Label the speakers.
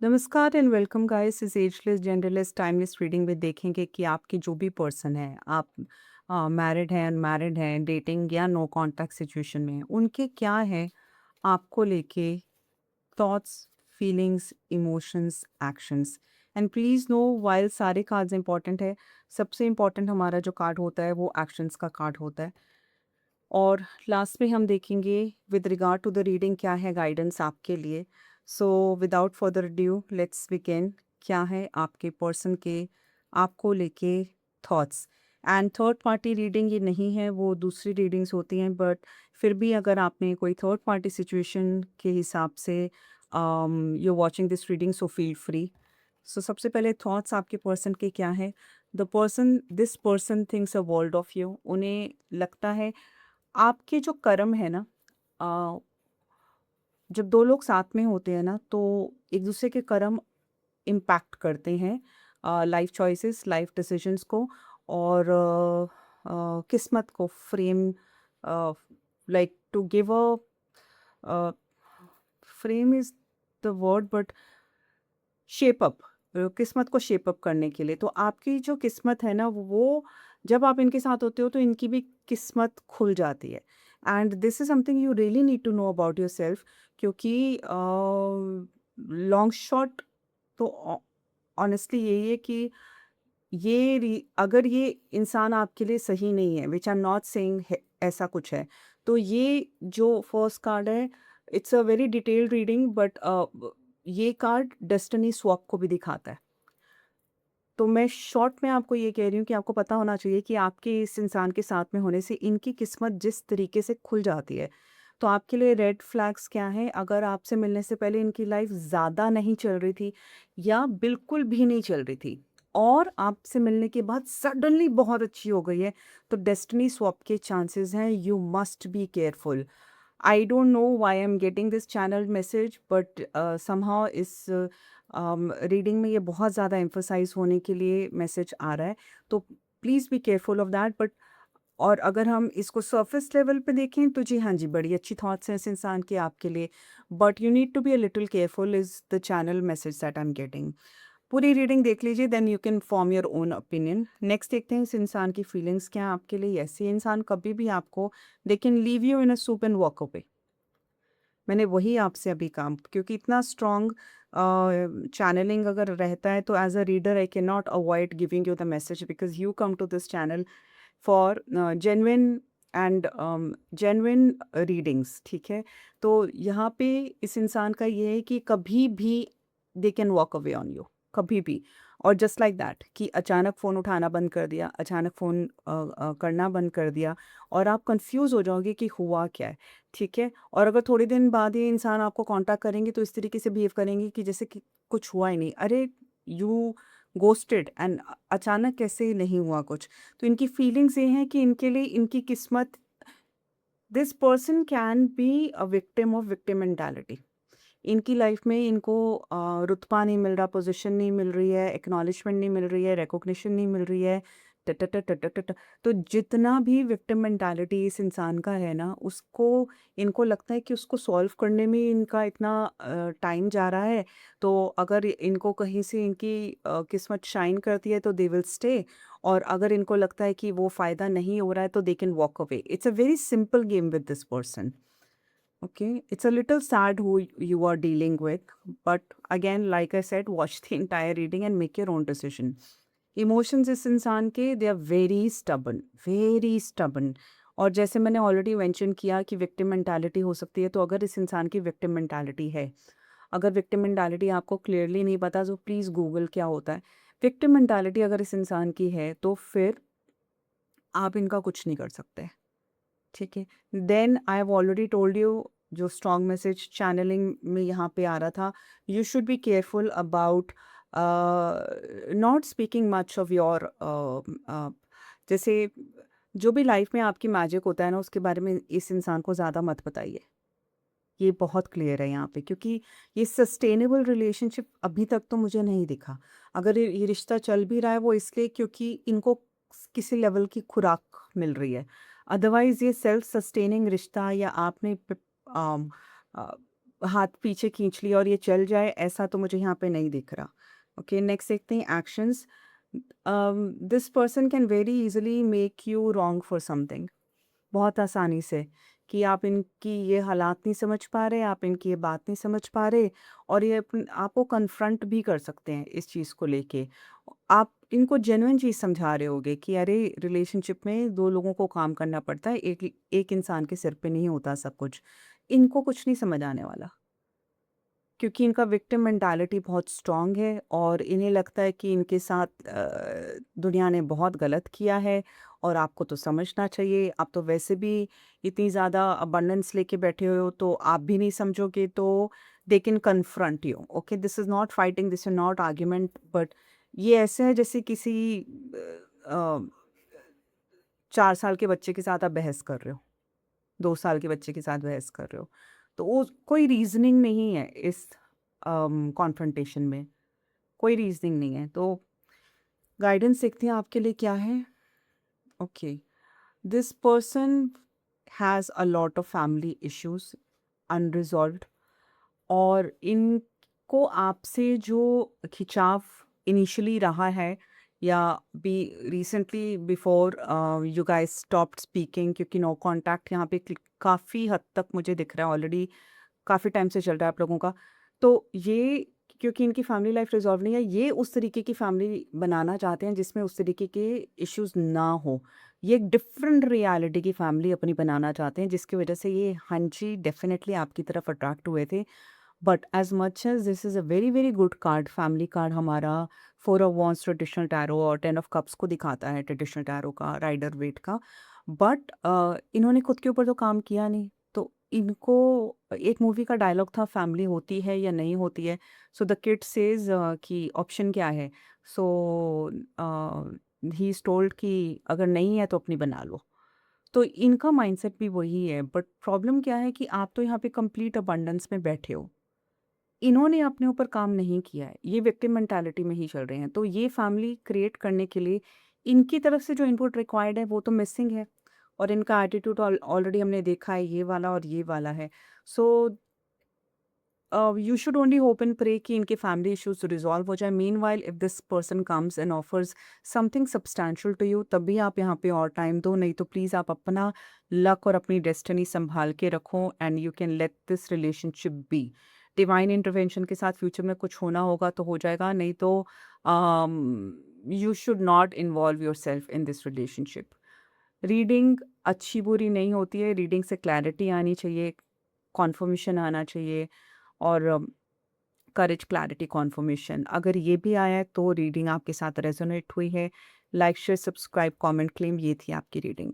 Speaker 1: नमस्कार and welcome guys इस ageless genderless timeless reading में देखेंगे कि आपकी जो भी पर्सन है आप मैरिड हैं अनमैरिड हैं डेटिंग या नो कांटेक्ट सिचुएशन में हैं, उनके क्या है आपको लेके thoughts feelings emotions actions. And please know while सारे कार्ड्स इंपॉर्टेंट है, सबसे इम्पॉर्टेंट हमारा जो कार्ड होता है वो एक्शंस का कार्ड होता है। और लास्ट में हम देखेंगे with regard to the reading क्या है गाइडेंस आपके लिए। So without further due let's begin. क्या है आपके पर्सन के आपको लेके thoughts. And third party reading ये नहीं है, वो दूसरी रीडिंग्स होती हैं, बट फिर भी अगर आपने कोई थर्ड पार्टी सिचुएशन के हिसाब से you watching this reading so feel free. So सबसे पहले थॉट्स आपके पर्सन के क्या है। The person this person thinks a world of you. उन्हें लगता है आपके जो कर्म है ना, अ, जब दो लोग साथ में होते हैं ना तो एक दूसरे के कर्म इम्पैक्ट करते हैं लाइफ चॉइसेस लाइफ डिसीजंस को। और किस्मत को frame, like to give a frame is the word but shape up, किस्मत को शेप अप करने के लिए। तो आपकी जो किस्मत है ना वो जब आप इनके साथ होते हो तो इनकी भी किस्मत खुल जाती है। And this is something you really need to know about yourself, क्योंकि लॉन्ग शॉट तो ऑनेस्टली यही है कि अगर ये इंसान आपके लिए सही नहीं है, विच आई एम नॉट सेइंग ऐसा कुछ है, तो ये जो फर्स्ट कार्ड है it's a very detailed reading, but ये कार्ड डेस्टिनी स्वैप को भी दिखाता है। तो मैं शॉर्ट में आपको ये कह रही हूँ कि आपको पता होना चाहिए कि आपके इस इंसान के साथ में होने से इनकी किस्मत जिस तरीके से खुल जाती है। तो आपके लिए रेड फ्लैग्स क्या हैं? अगर आपसे मिलने से पहले इनकी लाइफ ज़्यादा नहीं चल रही थी या बिल्कुल भी नहीं चल रही थी और आपसे मिलने के बाद सडनली बहुत अच्छी हो गई है, तो डेस्टिनी स्वैप के चांसेस हैं। You must be careful. I don't know why I'm getting this channeled message, but somehow इस रीडिंग में ये बहुत ज़्यादा एम्फोसाइज होने के लिए मैसेज आ रहा है। तो please be careful of that. But और अगर हम इसको सरफेस लेवल पे देखें तो जी हाँ जी, बड़ी अच्छी थॉट्स हैं इस इंसान के आपके लिए, but you need to be a little careful is the channel message that I am getting. पूरी रीडिंग देख लीजिए, then you can form your own opinion. Next देखते हैं इस इंसान की फीलिंग्स क्या हैं आपके लिए। ऐसे इंसान कभी भी आपको they can leave you in a soup and walk away. मैंने वही आपसे अभी काम, क्योंकि इतना स्ट्रॉन्ग चैनलिंग अगर रहता है तो as a reader I can not avoid giving you the message because you come to this channel for genuine and genuine readings. ठीक है, तो यहाँ पे इस इंसान का ये है कि कभी भी they can walk away on you, कभी भी। और जस्ट लाइक दैट कि अचानक फ़ोन उठाना बंद कर दिया, अचानक फ़ोन करना बंद कर दिया और आप कंफ्यूज हो जाओगे कि हुआ क्या है। ठीक है, और अगर थोड़े दिन बाद ये इंसान आपको कांटेक्ट करेंगे तो इस तरीके से बिहेव करेंगे कि जैसे कि कुछ हुआ ही नहीं। अरे यू गोस्टेड एंड अचानक कैसे नहीं हुआ कुछ। तो इनकी फीलिंग्स ये हैं कि इनके लिए इनकी किस्मत, this person can be a victim of victim mentality. इनकी लाइफ में इनको रुतबा नहीं मिल रहा, पोजीशन नहीं मिल रही है, एक्नॉलेजमेंट नहीं मिल रही है, रिकॉग्निशन नहीं मिल रही है। टटटटटटट। तो जितना भी विक्टिम मेंटालिटी इस इंसान का है ना, उसको इनको लगता है कि उसको सॉल्व करने में इनका इतना टाइम जा रहा है। तो अगर इनको कहीं से इनकी किस्मत शाइन करती है तो दे विल स्टे। और अगर इनको लगता है कि वो फ़ायदा नहीं हो रहा है तो they can walk away. It's a very simple game with this person. Okay, it's a little sad who you are dealing with, but again, like I said, watch the entire reading and make your own decision. Emotions इस इंसान के they are very stubborn. और जैसे मैंने already mention किया कि victim mentality हो सकती है, तो अगर इस इंसान की विक्टिम मेंटालिटी है, अगर विक्टिम मेंटालिटी आपको क्लियरली नहीं पता तो प्लीज़ गूगल क्या होता है। विक्टिम मेंटालिटी अगर इस इंसान की है तो फिर आप इनका कुछ नहीं कर सकते। ठीक है, then I have already told you, जो स्ट्रॉन्ग मैसेज चैनलिंग में यहाँ पे आ रहा था, you should be careful about not speaking much of your, जैसे जो भी लाइफ में आपकी मैजिक होता है ना उसके बारे में इस इंसान को ज़्यादा मत बताइए। ये बहुत क्लियर है यहाँ पे, क्योंकि ये सस्टेनेबल रिलेशनशिप अभी तक तो मुझे नहीं दिखा। अगर ये रिश्ता चल भी रहा है वो इसलिए क्योंकि इनको किसी लेवल की खुराक मिल रही है। अदरवाइज ये सेल्फ सस्टेनिंग रिश्ता या आपने हाथ पीछे खींच लिया और ये चल जाए, ऐसा तो मुझे यहाँ पे नहीं दिख रहा। ओके, नेक्स्ट देखते हैं actions. This person can very easily make you wrong for something. बहुत आसानी से, कि आप इनकी ये हालात नहीं समझ पा रहे, आप इनकी ये बात नहीं समझ पा रहे, और ये आपको कन्फ्रंट भी कर सकते हैं इस चीज़ को लेके। आप इनको जेन्युइन चीज़ समझा रहे होगे कि अरे, रिलेशनशिप में 2 लोगों को काम करना पड़ता है, एक एक इंसान के सिर पे नहीं होता सब कुछ। इनको कुछ नहीं समझ आने वाला। क्योंकि इनका विक्टिम मेंटालिटी बहुत स्ट्रॉन्ग है और इन्हें लगता है कि इनके साथ दुनिया ने बहुत गलत किया है और आपको तो समझना चाहिए। आप तो वैसे भी इतनी ज़्यादा अबंडेंस लेके बैठे हुए हो, तो आप भी नहीं समझोगे, तो they can confront you. Okay, this is not fighting, this is not argument, but ये ऐसे है जैसे किसी 4 साल के बच्चे के साथ आप बहस कर रहे हो, 2 साल के बच्चे के साथ बहस कर रहे हो। तो वो कोई रीज़निंग नहीं है इस कॉन्फ्रंटेशन में, कोई रीज़निंग नहीं है। तो गाइडेंस देखते हैं आपके लिए क्या है। Okay, this person has a lot of family issues unresolved, और इनको आपसे जो खिंचाव इनिशियली रहा है, या बी recently before you guys stopped speaking, क्योंकि नो कांटेक्ट यहाँ पे काफ़ी हद तक मुझे दिख रहा है ऑलरेडी, काफ़ी टाइम से चल रहा है आप लोगों का। तो ये, क्योंकि इनकी फैमिली लाइफ रिज़ॉल्व नहीं है, ये उस तरीके की फैमिली बनाना चाहते हैं जिसमें उस तरीके के इश्यूज़ ना हो। ये एक डिफरेंट रियलिटी की फैमिली अपनी बनाना चाहते हैं, जिसकी वजह से ये, हाँ जी, डेफ़िनेटली आपकी तरफ अट्रैक्ट हुए थे। But as much as this is a very, very good card, family card हमारा 4 ऑफ वांड्स ट्रेडिशनल टैरो और 10 ऑफ कप्स को दिखाता है, ट्रेडिशनल टैरो का, राइडर वेट का। बट इन्होंने खुद के ऊपर तो काम किया नहीं। तो इनको, एक मूवी का डायलॉग था, फैमिली होती है या नहीं होती है। सो द किड सेज कि ऑप्शन क्या है। सो ही इज टोल्ड कि अगर नहीं है तो अपनी बना लो। तो इनका माइंडसेट भी वही है, बट प्रॉब्लम क्या है कि आप तो यहाँ पे कंप्लीट अबंडेंस में बैठे हो, इन्होंने अपने ऊपर काम नहीं किया है, ये विक्टिम मेंटालिटी में ही चल रहे हैं। तो ये फैमिली क्रिएट करने के लिए इनकी तरफ से जो इनपुट रिक्वायर्ड है वो तो मिसिंग है, और इनका एटीट्यूड ऑलरेडी हमने देखा है, ये वाला और ये वाला है। So you should only hope and pray कि इनके फैमिली इश्यूज रिजॉल्व हो जाए। Meanwhile if this person comes and offers something substantial to you, तभी आप यहाँ पे और टाइम दो, नहीं तो प्लीज़ आप अपना लक और अपनी डेस्टिनी संभाल के रखो, and you can let this relationship be. Divine intervention के साथ फ्यूचर में कुछ होना होगा तो हो जाएगा, नहीं तो you should not involve your self in this relationship. Reading अच्छी बुरी नहीं होती है, रीडिंग से क्लैरिटी आनी चाहिए, कॉन्फर्मेशन आना चाहिए, और करेज, क्लैरिटी, कॉन्फर्मेशन। अगर ये भी आया है तो रीडिंग आपके साथ रेजोनेट हुई है। Like, share, subscribe, comment, claim, ये थी आपकी रीडिंग।